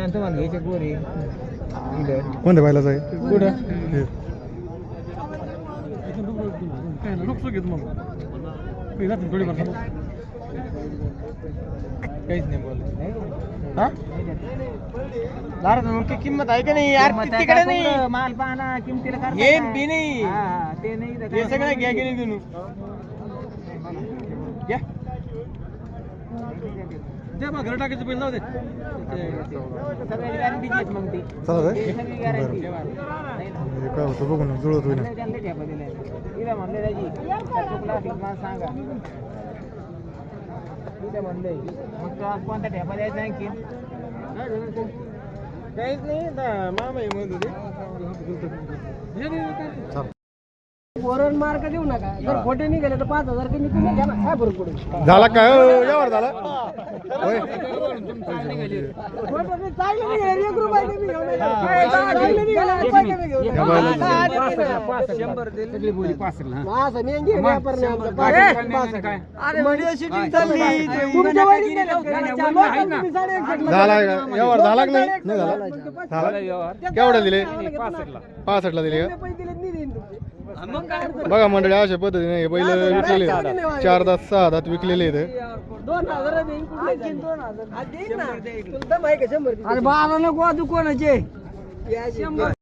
तुम्हाला घ्यायचे गोरी कोणत्या बैलाचं आहे कुठं हे. काहीच नाही बोलत मग किंमत आहे का नाही यार तिकडे नाही माल पाहना किमतीला हे बी नाही ते नाही हे सगळं घ्या गेले तुम्ही घ्या मग घर टाकायचं पहिलं जाऊ दे सगळ्याची गॅरंटीची आहेत मग ती चालत आहे सगळी गॅरंटी हे काय होतं बघू ना जुळत होईल त्यांना ठेपा दिले इथं म्हणले त्याची चुकला मला सांगा इथं म्हणले मग तो आज कोणता ठेपा द्यायचा आणखी काहीच नाही मामा म्हणत होते वरण मार्क देऊ नका जर खोटे निघाले तर 5000 कमी तुम्ही घ्या ना काय फरक पडेल झाला काय यावर झाला होय खोटे नाही, चांगले निघाले 1 रुपया कमी घेऊन या. चांगले निघाले 1 रुपया कमी घेऊन या. या बैलाचं. असं नाही घे, व्यापार नाही आमचा. 65. तुमच्या वरील नाही लोकं. तुम्ही 1.5 झाला का यावर झाला की नाही नाही झाला झाला केवढ्या दिले 65 ला दिले का पैसे दिले नाही देईन तुमचे. बघा मंडळी अशा पद्धतीने हे बैल विकलेले 4 दात 6 दात विकलेले आहेत 2000 देईन आणखीन 2000 देईन ना तुला माहिती 100 अरे 12 नको कोणाचे 100